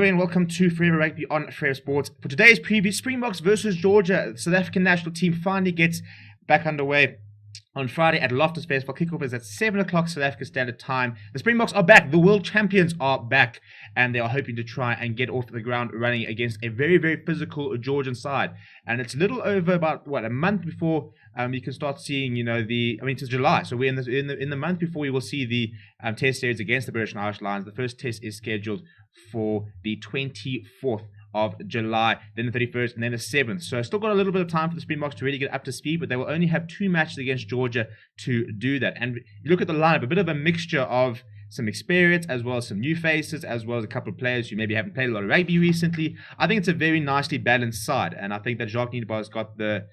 Hello and welcome to Forever Rugby on Forever Sports. For today's preview, Springboks versus Georgia. The South African national team finally gets back underway on Friday at Loftus Festival. Kickoff is at 7 o'clock South Africa Standard Time. The Springboks are back. The world champions are back. And they are hoping to try and get off the ground running against a very, very physical Georgian side. And it's a little over about, a month before you can start seeing, it's July. So we're in the month before we will see the test series against the British and Irish Lions. The first test is scheduled for the 24th of July, then the 31st, and then the 7th. So still got a little bit of time for the Springboks to really get up to speed, but they will only have 2 matches against Georgia to do that. And you look at the lineup, a bit of a mixture of some experience, as well as some new faces, as well as a couple of players who maybe haven't played a lot of rugby recently. I think it's a very nicely balanced side, and I think that Jacques Nienaber's got the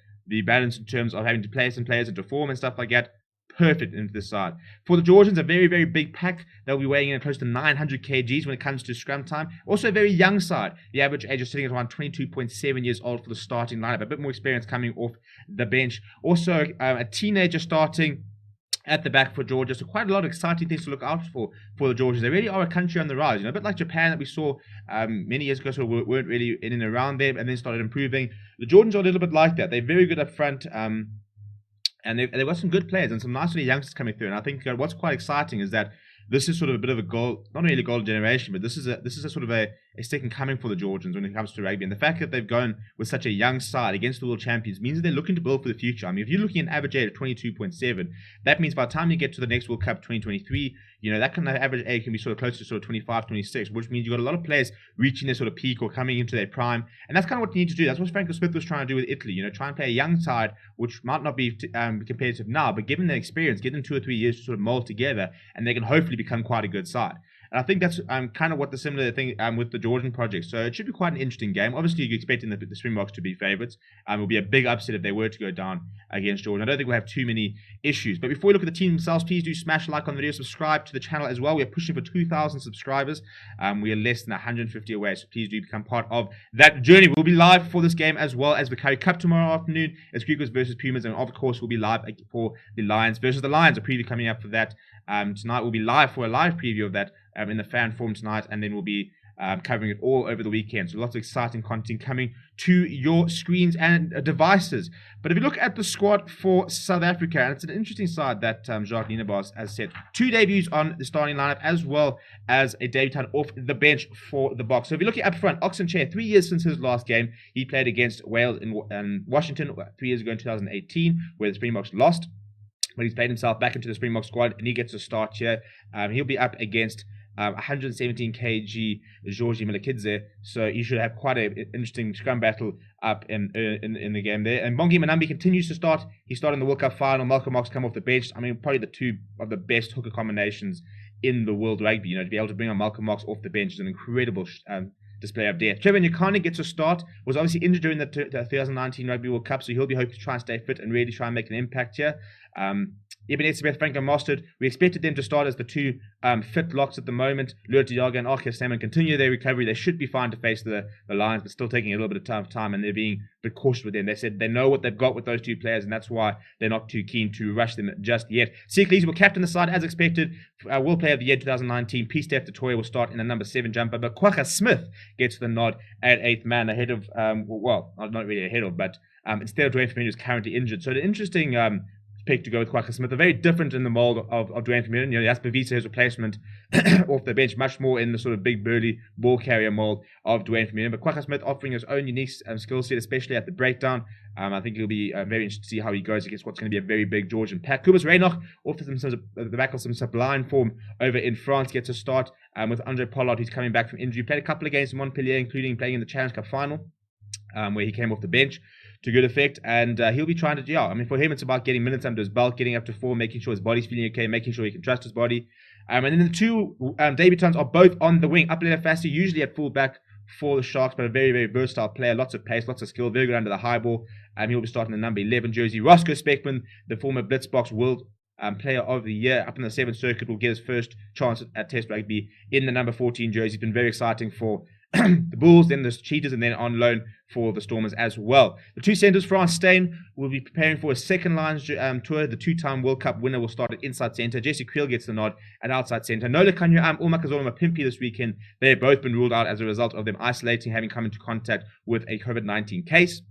balance in terms of having to play some players into form and stuff like that. Perfect into this side. For the Georgians, a very, very big pack. They'll be weighing in at close to 900 kgs when it comes to scrum time. Also a very young side. The average age is sitting at around 22.7 years old for the starting lineup. A bit more experience coming off the bench. Also a teenager starting at the back for Georgia. So quite a lot of exciting things to look out for the Georgians. They really are a country on the rise. A bit like Japan that we saw many years ago, so weren't really in and around them and then started improving. The Georgians are a little bit like that. They're very good up front. And they've got some good players and some nice little youngsters coming through. And I think what's quite exciting is that this is sort of a bit of a goal, not really a golden generation, but this is a sort of a second coming for the Georgians when it comes to rugby. And the fact that they've gone with such a young side against the world champions means that they're looking to build for the future. I mean, if you're looking at an average age of 22.7, that means by the time you get to the next World Cup 2023, that kind of average age can be sort of close to sort of 25, 26, which means you've got a lot of players reaching their sort of peak or coming into their prime. And that's kind of what you need to do. That's what Franco Smith was trying to do with Italy. Try and play a young side, which might not be competitive now, but given their experience, give them 2 or 3 years to sort of mold together, and they can hopefully become quite a good side. And I think that's kind of what the similar thing with the Georgian project. So it should be quite an interesting game. Obviously, you're expecting the Springboks to be favourites. It will be a big upset if they were to go down against Georgia. I don't think we'll have too many issues. But before we look at the team themselves, please do smash a like on the video, subscribe to the channel as well. We are pushing for 2,000 subscribers. We are less than 150 away, so please do become part of that journey. We'll be live for this game as well as the Curry Cup tomorrow afternoon. It's Griquas versus Pumas, and of course, we'll be live for the Lions versus the Lions. A preview coming up for that. Tonight we'll be live for a live preview of that in the fan forum tonight, and then we'll be covering it all over the weekend. So lots of exciting content coming to your screens and devices. But if you look at the squad for South Africa, and it's an interesting side that Jacques Nienaber has said. 2 debuts on the starting lineup, as well as a debutant off the bench for the Boks. So if you're looking up front, Oxenchair, 3 years since his last game, he played against Wales in Washington 3 years ago in 2018, where the Springboks lost. But he's played himself back into the Springbok squad, and he gets a start here. He'll be up against 117 kg Georgi Melekidze, so he should have quite an interesting scrum battle up in the game there. And Bongi Manambi continues to start. He started in the World Cup final. Malcolm Mox come off the bench. I mean, probably the 2 of the best hooker combinations in the world rugby. To be able to bring on Malcolm Mox off the bench is an incredible display of depth. Trevor Nyakane gets a start. Was obviously injured during the 2019 Rugby World Cup, so he'll be hoping to try and stay fit and really try and make an impact here. Ibn Etzebeth, Franco Mostert, we expected them to start as the 2 fit locks at the moment. Lua Diaga and Arke Salmon continue their recovery. They should be fine to face the Lions, but still taking a little bit of time, and they're being a bit cautious with them. They said they know what they've got with those 2 players, and that's why they're not too keen to rush them just yet. Seeklese will captain the side as expected. World Player of the Year 2019, P. Steph Toya will start in the number 7 jumper, but Kwagga Smith gets the nod at 8th man ahead of, not really ahead of, but instead of Dwayne Vermeulen, who's currently injured. So the interesting pick to go with Kwagga Smith. They're very different in the mold of Dwayne Vermeulen. Jasper Wiese, his replacement off the bench, much more in the sort of big burly ball carrier mold of Dwayne Vermeulen. But Kwagga Smith offering his own unique skill set, especially at the breakdown. I think it'll be very interesting to see how he goes against what's going to be a very big Georgian pack. Kubus Reinach, off the back of some sublime form over in France, gets a start with Andre Pollard, who's coming back from injury. Played a couple of games in Montpellier, including playing in the Challenge Cup final, where he came off the bench to good effect, and he'll be trying to, for him it's about getting minutes under his belt, getting up to form, making sure his body's feeling okay, making sure he can trust his body. And then the 2 debutants are both on the wing. Upletter Fassi, usually at full back for the Sharks, but a very, very versatile player, lots of pace, lots of skill, very good under the high ball. He'll be starting the number 11 jersey. Roscoe Speckman, the former Blitzboks World Player of the Year up in the 7th circuit, will get his first chance at Test Rugby in the number 14 jersey. It's been very exciting for the Bulls, then the Cheetahs, and then on loan for the Stormers as well. The two centres, France Steyn, will be preparing for a second line tour. The two-time World Cup winner will start at inside centre. Jesse Creel gets the nod at outside centre. Nola Kanyuam, Umakazolo Mapimpi this weekend. They have both been ruled out as a result of them isolating, having come into contact with a COVID-19 case.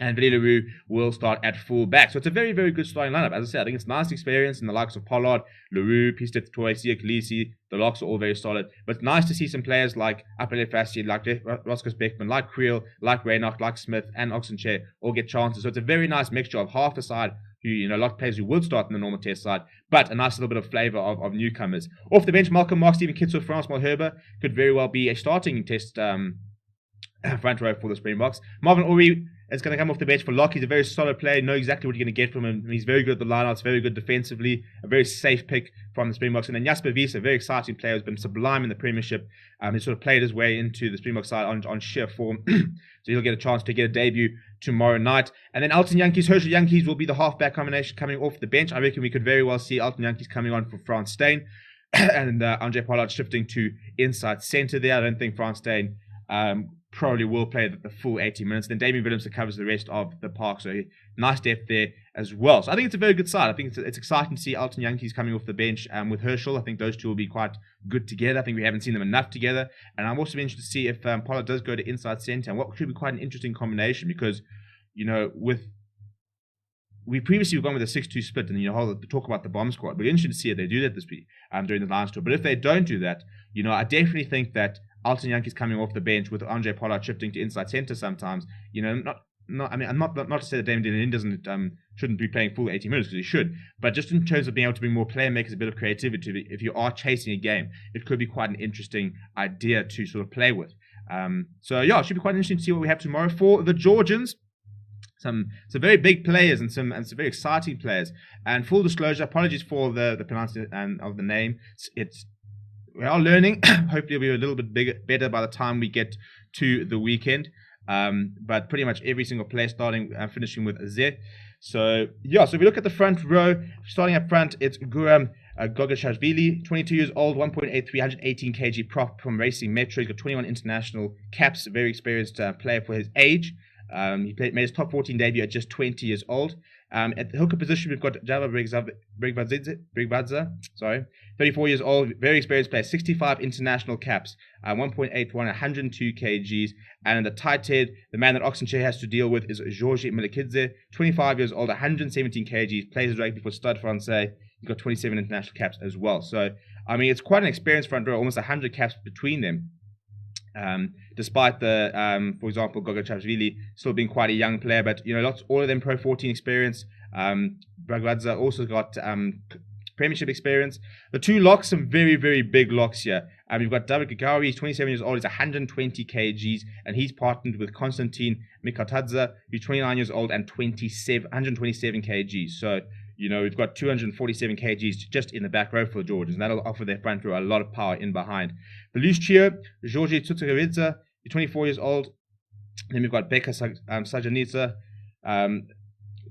And Villy Leroux will start at full back. So it's a very, very good starting lineup. As I said, I think it's a nice experience in the likes of Pollard, Leroux, Pistet, Toy, Sia Khaleesi. The locks are all very solid. But it's nice to see some players like Apele Fassi, like Roskos Beckman, like Creel, like Reinach, like Smith, and Oxenchair all get chances. So it's a very nice mixture of half the side who, a lot of players who would start in the normal test side, but a nice little bit of flavour of newcomers. Off the bench, Malcolm Mark, Stephen Kitzel, France Malherbe could very well be a starting test front row for the Springboks. Marvin Ori is going to come off the bench for lock. He's a very solid player. You know exactly what you're going to get from him. He's very good at the lineouts, very good defensively, a very safe pick from the Springboks. And then Jasper Wiese, a very exciting player who's been sublime in the Premiership. He sort of played his way into the Springbok side on sheer form. So he'll get a chance to get a debut tomorrow night. And then Alton Yankees, Herschel Yankees will be the halfback combination coming off the bench. I reckon we could very well see Alton Yankees coming on for France Steyn and Andre Pollard shifting to inside centre there. I don't think France Steyn probably will play the full 80 minutes. Then Damien Williamson covers the rest of the park. So nice depth there as well. So I think it's a very good side. I think it's exciting to see Alton Yankees coming off the bench with Herschel. I think those two will be quite good together. I think we haven't seen them enough together. And I'm also interested to see if Pollard does go to inside centre, and what should be quite an interesting combination, because, we previously have gone with a 6-2 split, and talk about the bomb squad. We're interested to see if they do that this week during the Lions tour. But if they don't do that, I definitely think that Alton Yankees coming off the bench with Andre Pollard shifting to inside centre sometimes, I'm not to say that Damien Dillon shouldn't be playing full 80 minutes, because he should, but just in terms of being able to bring more playmakers, a bit of creativity, if you are chasing a game, it could be quite an interesting idea to sort of play with. It should be quite interesting to see what we have tomorrow for the Georgians. Some very big players and some very exciting players. And full disclosure, apologies for the pronunciation of the name. We are learning. Hopefully it'll be a little bit better by the time we get to the weekend. But pretty much every single player starting and finishing with a Z. So if we look at the front row, starting up front, it's Guram Gogashashvili, 22 years old, 1.83, 118 kg prop from Racing Metro. He's got 21 international caps, a very experienced player for his age. He made his top 14 debut at just 20 years old. At the hooker position, we've got Java Brigvadza, 34 years old, very experienced player, 65 international caps, 1.81, 102 kgs. And in the tight head, the man that Oxenchair has to deal with is Georgi Milikidze, 25 years old, 117 kgs, plays rugby for Stade Francais. He's got 27 international caps as well. So, it's quite an experienced front row, almost 100 caps between them. Despite the, for example, Gogachashvili still being quite a young player, but all of them Pro 14 experience. Bragwadza also got Premiership experience. The two locks, some very, very big locks here. We've got David Gagawi, he's 27 years old, he's 120 kgs, and he's partnered with Konstantin Mikatadze, who's 29 years old and 127 kgs. So, we've got 247 kgs just in the back row for the Georgians, and that'll offer their front row a lot of power in behind. The loose trio, Georgi Tsutsagevidze, he's 24 years old. Then we've got Beka Sajanitsa,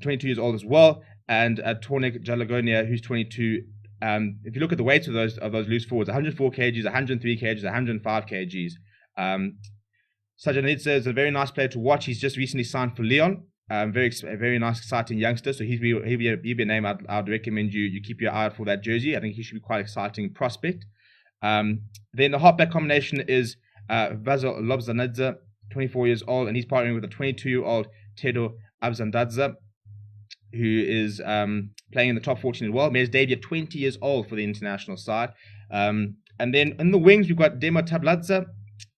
22 years old as well, and Tornik Jalagonia, who's 22. If you look at the weights of those loose forwards, 104 kgs, 103 kgs, 105 kgs. Sajanitsa is a very nice player to watch. He's just recently signed for Lyon. Very nice, exciting youngster. So he'd be a name I'd recommend you keep your eye out for that jersey. I think he should be quite exciting prospect. Then the halfback combination is Vasil Lobzanadze, 24 years old, and he's partnering with a 22-year-old Tedo Abzandadze, who is playing in the top 14 as well. Made his debut at 20 years old for the international side. And then in the wings, we've got Demo Tabladze,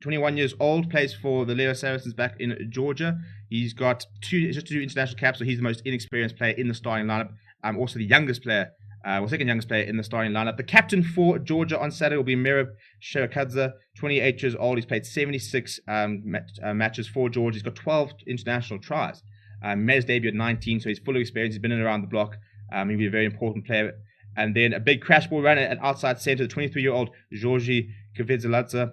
21 years old, plays for the Leo Saracens back in Georgia. He's got two international caps, so he's the most inexperienced player in the starting lineup. Also the youngest player, second youngest player in the starting lineup. The captain for Georgia on Saturday will be Merab Sherakadze, 28 years old. He's played 76 matches for Georgia. He's got 12 international tries. Made his debut at 19, so he's full of experience. He's been in around the block. He'll be a very important player. And then a big crash ball runner at outside centre, the 23-year-old Georgi Kvedzeladze.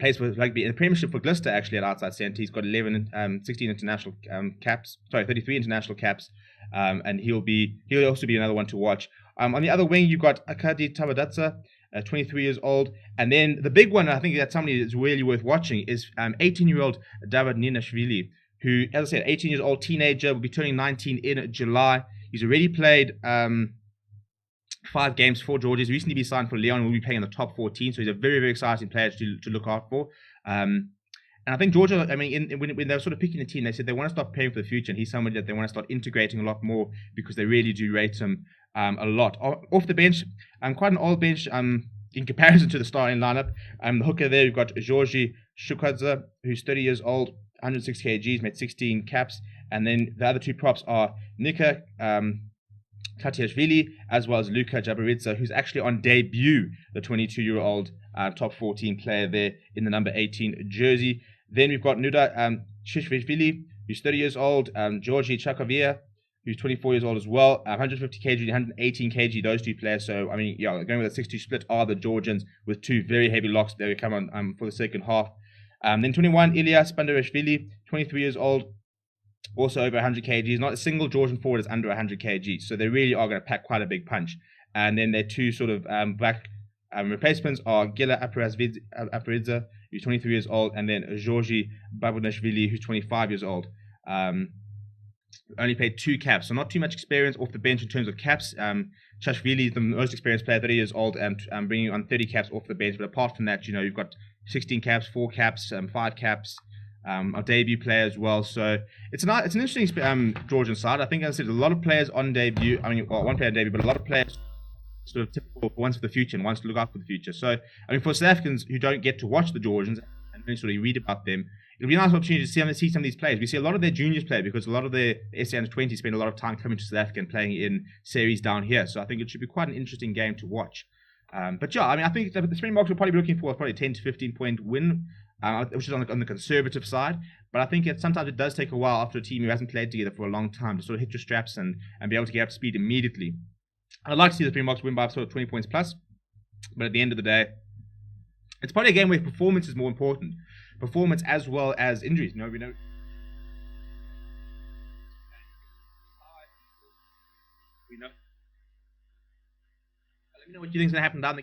Plays for rugby in the Premiership for Gloucester, actually, at outside centre. He's got 16 international caps. 33 international caps. And he'll also be another one to watch. On the other wing, you've got Akadi Tabadatsa, 23 years old. And then the big one, I think that somebody is really worth watching, is 18-year-old David Ninashvili, who, as I said, 18 years old, teenager, will be turning 19 in July. He's already played 5 games for Georgia. He's recently been signed for Leon and will be playing in the top 14. So he's a very, very exciting player to look out for. And I think Georgia, I mean, when they were sort of picking the team, they said they want to start playing for the future. And he's somebody that they want to start integrating a lot more because they really do rate him a lot. Off the bench, quite an old bench in comparison to the starting lineup. The hooker there, we've got Georgi Shukadze, who's 30 years old, 106 kgs, made 16 caps. And then the other 2 props are Nika Katiashvili, as well as Luka Jabaridze, who's actually on debut, the 22-year-old top 14 player there in the number 18 jersey. Then we've got Nuda Shishvili, who's 30 years old, Georgi Chakavia, who's 24 years old as well, 150 kg, 118 kg, those 2 players. So, I mean, yeah, going with a 6-2 split are the Georgians with 2 very heavy locks that will come on for the second half. Then 21, Ilya Spandarashvili, 23 years old, also over 100 kgs. Not a single Georgian forward is under 100 kgs. So they really are going to pack quite a big punch. And then their 2 sort of back replacements are Gila Aparidze, who's 23 years old, and then Georgi Babunashvili, who's 25 years old. Only played 2 caps, so not too much experience off the bench in terms of caps. Chashvili is the most experienced player, 30 years old, and bringing on 30 caps off the bench. But apart from that, you've got 16 caps, 4 caps, 5 caps, a debut player as well. So it's an interesting Georgian side. I think, as I said, a lot of players on debut. I mean, well, 1 player on debut, but a lot of players sort of typical for ones for the future and ones to look out for the future. So, I mean, for South Africans who don't get to watch the Georgians and only sort of read about them, it'll be a nice opportunity to see some of these players. We see a lot of their juniors play because a lot of their SA under 20 spend a lot of time coming to South Africa and playing in series down here. So I think it should be quite an interesting game to watch. But yeah, I mean, I think the Springboks will probably be looking for probably a 10 to 15 point win, which is on the conservative side. But I think sometimes it does take a while after a team who hasn't played together for a long time to sort of hit your straps and be able to get up to speed immediately. I'd like to see the Springboks win by sort of 20 points plus. But at the end of the day, it's probably a game where performance is more important. Performance as well as injuries. We know. Let me know what you think is going to happen down the